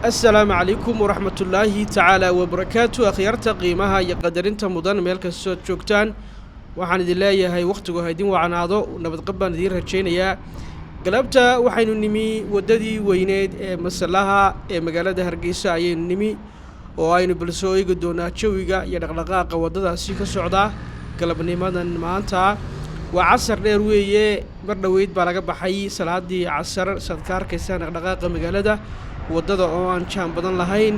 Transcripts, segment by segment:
السلام عليكم ورحمة الله تعالى وبركاته أخيارتا قيمها يقدرين مدن ميلك السود شوكتان waxaan idin leeyahay waqtigu haydin wacanaado nabad qab baan idin rajaynayaa galabta waxaynu nimi wadadii weyneed ee masalaha ee magaalada Hargeysa ayaynu nimi oo aynu balsoo eegi doonaa jawiga iyo dhaqdhaqaaqa wadadaasi ka socda galabnimadan maanta waa casar dheer weeye mar dhaweyd baa laga baxay salaadii casar sadkaarkaysan dhaqdhaqaaqa magaalada wadada oo aan jaan badan lahayn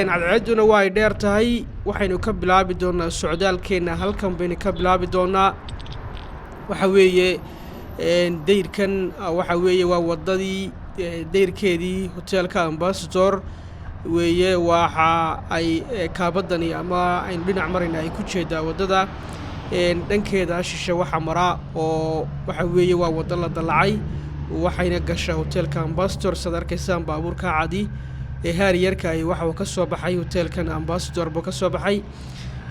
cadceeduna waa ay dheer tahay waxaynu ka bilaabi doonaa socdaalkeena halkan baynu ka bilaabi doonaa waxa weeye deyrkan waxa weeye waa wadadii deyrkeedii hotelka Ambassador weeye waxa ay kaabadani ama aynu dhinac marayna ay ku jeedaa wadada dhankeeda shisha waxa mara oo waxa weeye waa wada la dalacay waxayna gashaa hotelka Ambassador sadarkaysan baabuurka caadi haariyarka ay waxa uu ka soo baxay hotelkan Ambassador buu ka soo baxay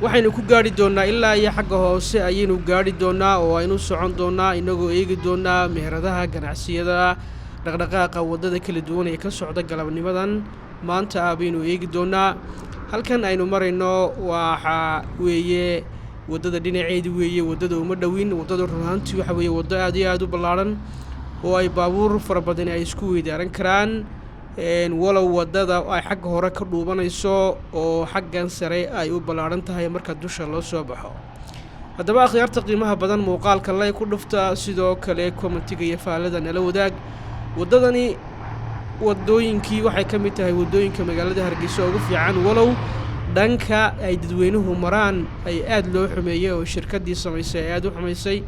waxaynu ku gaari doonaa ilaa iyo xagga hoose ayaynu gaari doonaa oo aynu socon doonaa inagoo eegi doonaa meheradaha ganacsiyada dhaqdhaqaaqa wadada kala duwan ee ka socda galabnimadan maanta baynu eegi doonaa halkan aynu marayno waxa weeye wadada dhinaceeda weeye wadada uma dhawin wadada runaantii waxa weeye wado aad iyo aad u ballaaran oo ay baabuur fara badan ay isku weydaaran karaan walow wadada ay xagga hore ka dhuubanayso oo xaggan sare ay u ballaaran tahay marka dusha loo soo baxo haddaba akhyaarta qiimaha badan muuqaalka lay ku dhufta sidoo kale commentiga iyo faalada nala wadaag wadadani wadooyinkii waxay ka mid tahay wadooyinka magaalada Hargeysa ugu fiican walow dhanka ay dadweynuhu maraan ay aad loo xumeeyay oo shirkadii samaysay aad u xumaysay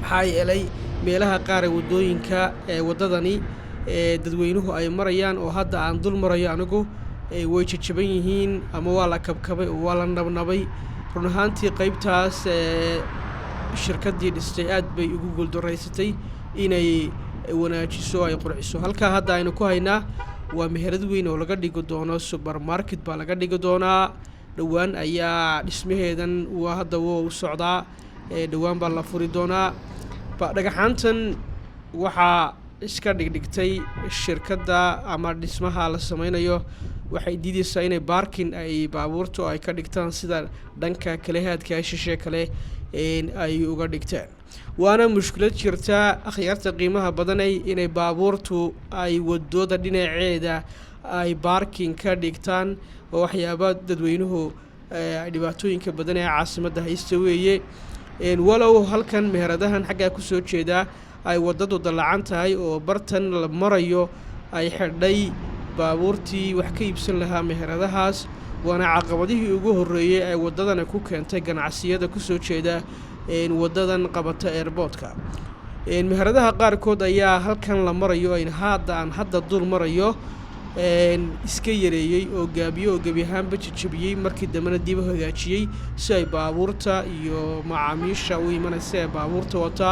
maxaa yeelay meelaha qaar ee wadooyinka ee wadadani dadweynuhu ay marayaan oo hadda aan dul marayo anigu way jajaban yihiin ama waa la kabkabay oo waa la nabnabay run ahaantii qaybtaas shirkadii dhistay aad bay ugu guuldareysatay inay wanaajiso ay qurxiso halka hadda aynu ku haynaa waa meherad weyn oo laga dhigo doono supermarket baa laga dhigi doonaa dhawaan ayaa dhismaheedan waa hadda u socdaa dhawaan baa la furi doonaa dhagaxaantan waxaa iska dhigtay shirkadda ama dhismaha la sameynayo waxay diidaysaa inay parking ay baabuurtu ay ka dhigtaan sida dhanka kale haadka shishe kale ay uga dhigtaan waana mushkilad jirta akhyaarta qiimaha badan inay baabuurtu ay wadooda dhinaceeda ay parking ka dhigtaan oo waxyaabo dadweynuhu dhibaatooyinka badan ee caasimadda haysta weeye walow halkan meheradahan xagga ku soo jeeda ay wadadu dalacan tahay oo bartan la marayo ay xidhay baabuurtii wax ka iibsan lahaa meheradahaas waana caqabadihii ugu horeeyay ay wadadana ku keentay ganacsiyada ku soo jeeda wadadan qabata airportka meheradaha qaarkood ayaa halkan la marayo in hadda dul marayo iska yareeyay oo gaabiyo oo gabi ahaanba jajabiyey markii dambena dib u hagaajiyey si ay baabuurta iyo macaamiisha u imanaysa ee baabuurta wata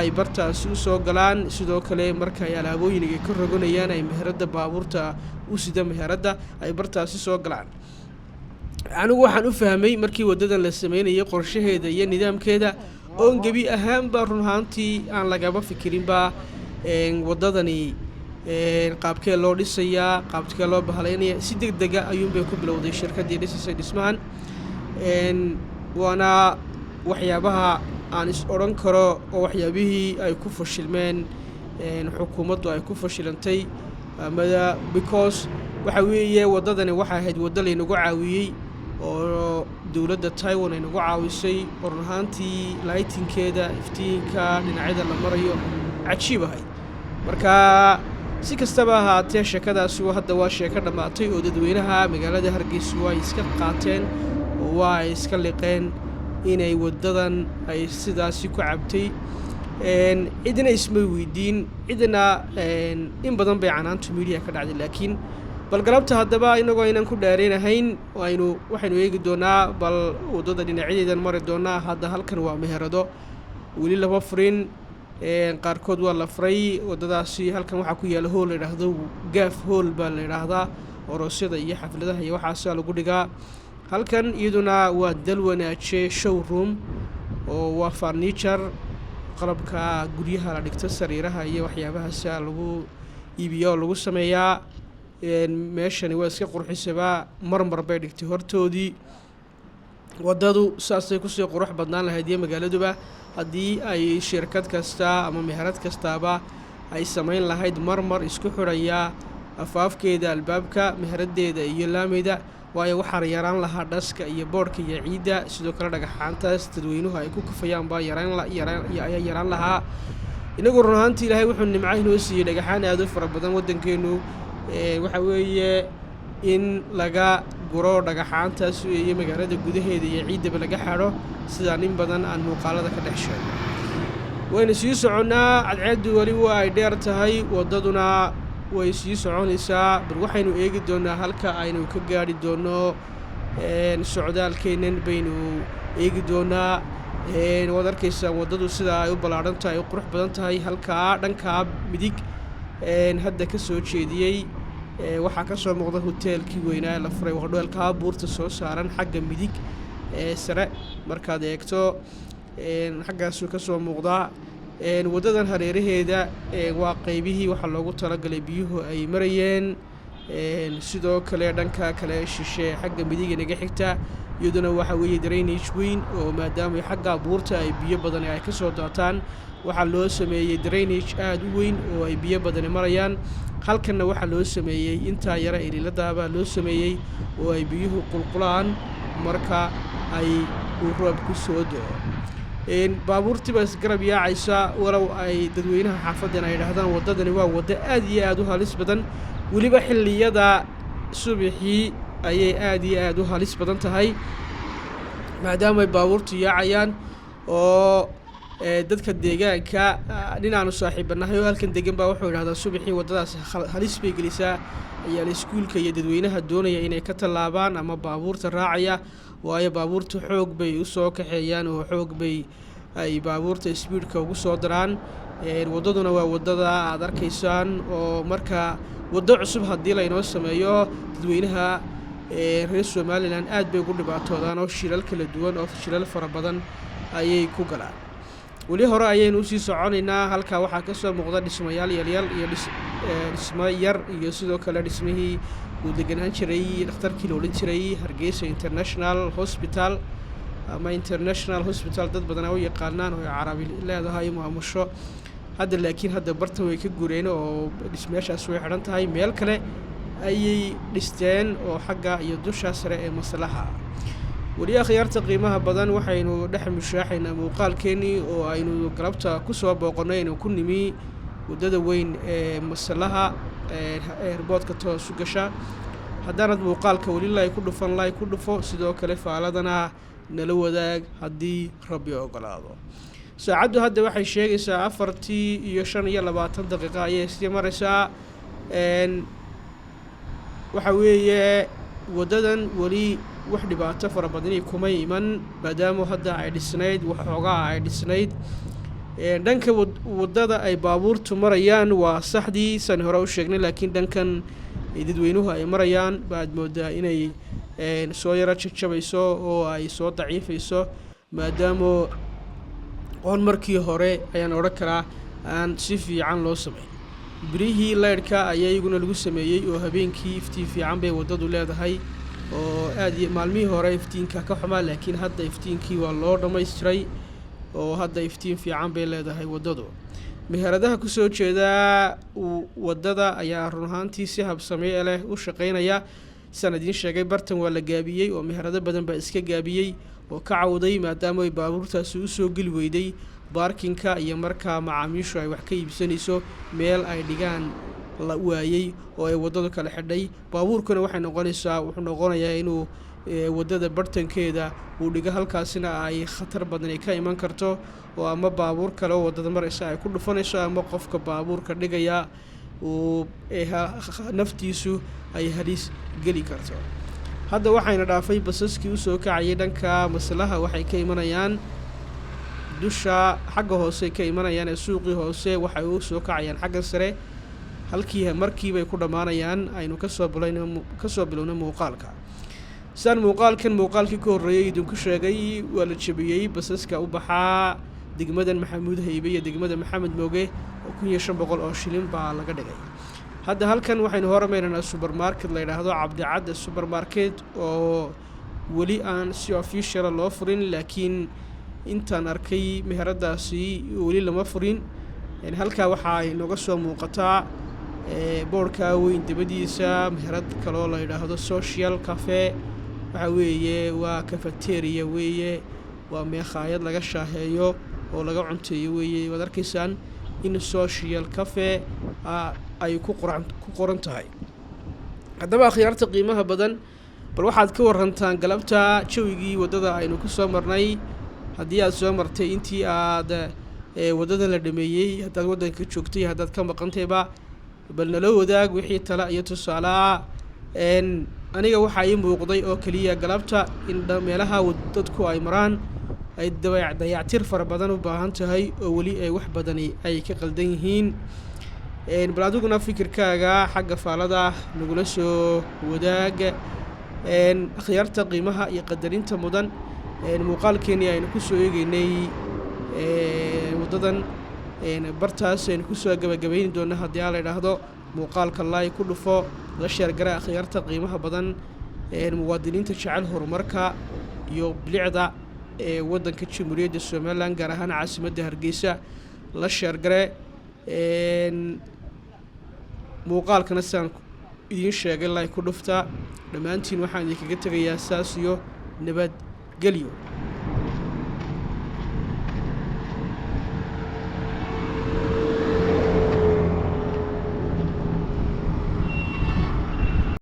ay bartaasi u soo galaan sidoo kale marka ay alaabooyin ka roganayaan ay meherada baabuurta u sida meherada ay bartaasi soo galaan anigu waxaan u fahmay markii wadadan la sameeyay qorshaheeda iyo nidaamkeeda oo gabi ahaanba run ahaantii aan lagaba fikirin ba wadadani qaabkee loo dhisayaa qaabkee loo bahaleynaya si degdeg ah ayuu bay ku bilowday shirkadii dhisay dhismahan waana waxyaabaha aan is oran karo oo waxyaabihii ay ku fashilmeen xukuumaddu ay ku fashilantay because waxa weeye wadadani waxa ahayd wada laynagu caawiyey oo dawladda Taiwan ay nagu caawisay run ahaantii lightingkeeda iftiinka dhinacyada la marayo cajiib ahayd marka si kastaba ahaatee sheekadaasi hadda waa sheeko dhamaatay oo dadweynaha magaalada Hargeysa way iska qaateen oo waa iska liqeen inay wadadan ay sidaasi ku cabtay cidina isma weydiin cidina in badan bay canaantu media ka dhacday laakiin bal galabta haddaba inagoo inaan ku dheereynahayn waxaynu eegi doonaa bal wadada dhinaceedan mari doonaa hadda halkan waa meherado weli lama furin qaarkood waa la furay wadadaasi halkan waxaa ku yaala hool la yiraahdo gaaf hool baa la yiraahdaa oroosyada iyo xafladaha iyo waxaas lagu dhigaa halkan iyaduna waa dalwanaaje showroom oo waa furniture qalabka guryaha la dhigto sariiraha iyo waxyaabahaas lagu iibiyo lagu sameeyaa meeshani waa iska qurxisaba marmar bay dhigtay hortoodii waddadu saasay kusii qurux badnaan lahayd iyo magaaladuba haddii ay shirkad kasta ama meherad kastaaba ay samayn lahayd marmar isku xidhaya afaafkeeda albaabka meheradeeda iyo laameyda waayo waxaa yaraan lahaa dhaska iyo boodhka iyo ciidda sidoo kale dhagaxaantaas dadweynuhu ay ku kufayaan baa ayaa yaraan lahaa inagu run ahaantii ilaahay wuxuu nimco inoo siiyey dhagaxaan aad u fara badan waddankeenu waxa weeye in laga guro dhagaxaantaas weeye magaalada gudaheeda iyo ciiddaba laga xadho sidaa nin badan aan muuqaalada ka dhex sheego waynu sii soconnaa cadceeddu weli waa ay dheer tahay waddaduna way sii soconaysaa bal waxaynu eegi doonaa halka aynu ka gaadhi doonno socdaalkeennan baynu eegi doonaa waad arkaysaan waddadu sidaa ay u ballaadhan tahay u qurux badan tahay halkaa dhankaa midig hadda ka soo jeediyey waxaa ka soo muuqda hoteelkii weynaa la furay hodheelkaa buurta soo saaran xagga midig sare markaad eegto xaggaasuu ka soo muuqdaa waddadan hareeraheeda waa qaybihii waxaa loogu talagalay biyuhu ay marayeen sidoo kale dhanka kale shishe xagga midiga naga xigta iyaduna waxa weeye drainage weyn oo maadaama xagga buurta ay biyo badani ay ka soo daataan waxaa loo sameeyey drainage aada u weyn oo ay biyo badani marayaan halkanna waxaa loo sameeyey intaa yara iliiladaabaa loo sameeyey oo ay biyuhu qulqulaan marka ay uu roobku soo do-o baabuurtii baa isgarab yaacaysa walow ay dadweynaha xaafadan ay idhaahdaan waddadani waa waddo aad iyo aad u halis badan weliba xilliyada subaxii ayay aad iyo aad u halis badan tahay maadaama ay baabuurtu yaacayaan oo dadka deegaanka dhinaanu saaxiibanahay oo halkan degan baa wuxuu idhahdaa subaxii waddadaas halis bay gelisaa ayaa iskuulka iyo dadweynaha doonaya inay ka tallaabaan ama baabuurta raacaya waayo baabuurta xoog bay u soo kaxeeyaan oo xoog bay ay baabuurta sbiidka ugu soo daraan waddaduna waa waddada aad arkaysaan oo marka waddo cusub haddii laynoo sameeyo dadweynaha reer somalilan aad bay ugu dhibaatoodaan oo shilal kala duwan oo shilal fara badan ayay ku galaan weli hore ayaynu usii soconaynaa halkaa waxaa ka soo muuqda dhismayaal yaryar iyo dhismo yar iyo sidoo kale dhismihii uu deganaan jiray dhakhtarkii la odhan jiray hargeysa international hospital ama international hospital dad badan ay u yaqaanaan oo carabi leedahay maamusho hadda laakiin hadda bartan way ka gureen oo dhismayaashaas way xidhan tahay meel kale ayay dhisteen oo xagga iyo dusha sare ee maslaxa weli akhyaarta qiimaha badan waxaynu dhex mushaaxaynaa muuqaalkeennii oo aynu galabta ku soo booqonnay aynu ku nimi waddada weyn ee maslaha eerboodka toosu gasha haddaanad muuqaalka weli lay ku dhufan lay ku dhufo sidoo kale faaladana nala wadaag haddii rabbi ogolaado saacaddu hadda waxay sheegaysaa 4:25 ayay sii maraysaa waxa weeye waddadan weli wax dhibaato fara badani kuma iman maadaama hadda ay dhisnayd waxoogaa ay dhisnayd dhanka waddada ay baabuurtu marayaan waa saxdii san hore u sheegnay laakiin dhankan dadweynuhu ay marayaan baad moodaa inay soo yaro jajabayso oo ay soo daciifayso maadaama oon markii hore ayaan odhan karaa aan si fiican loo samayn birihii leydhka ayaa iyaguna lagu sameeyey oo habeenkii iftiin fiican bay waddadu leedahay oo aad maalmihii hore iftiinka ka xumaa laakiin hadda iftiinkii waa loo dhammaystiray oo hadda iftiin fiican bay leedahay waddadu meheradaha ku soo jeedaa waddada ayaa run ahaantii si habsamee leh u shaqaynaya saan idiin sheegay bartan waa la gaabiyey oo meherado badan baa iska gaabiyey oo ka cawday maadaama ay baabuurtaasi u soo geli weyday baarkinka iyo markaa macaamiishu ay wax ka iibsanayso meel ay dhigaan la waayey oo ay waddadu kala xidhay baabuurkuna wuxuu noqonayaa inuu waddada bartankeeda uu dhigo halkaasina ay khatar badani ka iman karto oo ama baabuur kale oo waddada maraysa ay ku dhufanayso ama qofka baabuurka dhigaya uu naftiisu ay halis geli karto hadda waxayna dhaafay basaskii usoo kacayay dhanka maslaha waxay ka imanayaan dusha xagga hoose ka imanayaan ee suuqii hoose waxay u soo kacayaan xagga sare halkii markiibay ku dhammaanayaan aynu kasoo bilowna muuqaalka saan muuqaalkii ka horreeyey idinku sheegay waa la jabiyey basaska u baxaa degmadan maxamuud haybe iyo degmada maxamed mooge oo 1500 oo shilin baa laga dhigay hadda halkan waxaynu hormaynaa supermarket la yiraahdo Cabdicadde supermarket oo weli aan si official loo furin laakiin intaan arkay meheradaasi weli lama furin halka waxa ay nooga soo muuqataa boorka weyn dibadiisa meherad kale oo la yiraahdo social cafe waxa weeye waa cafeteria weeye waa meeqaayad laga shaaheeyo oo laga cunteeyo weeye wad arkaysaan in social cafe ay ku qoran tahay haddaba akhyaarta qiimaha badan bal waxaad ka warantaan galabta jawigii wadada aynu ku soo marnay haddii aad soo martay intii aad wadada la dhameeyay haddaad wadanka joogtay haddaad ka maqantayba bal nala wadaag wixii tala iyo tusaale aniga waxaa ii muuqday oo kaliya galabta in meelaha dadku ay maraan ay dayactir fara badan u baahan tahay oo weli ay wax badani ay ka qaldan yihiin bal adiguna fikirkaaga xagga faalada nagula soo wadaag akhyaarta qiimaha iyo qadarinta mudan muuqaalkeeni aynu ku soo eegaynay wadadan bartaas aynu ku soo gabagabayn doona haddii aan la yiraahdo muuqaalka like ku dhufo la share garaa akhyaarta qiimaha badan muwaadiniinta jecel horumarka iyo bilicda wadanka Jamhuuriyadda Soomaaliland gaar ahaan caasimadda Hargeysa la share gare muuqaalkana saan idiin sheegay like ku dhufta dhammaantiin waxaan idinkaga tagayaa saas iyo nabad gelyo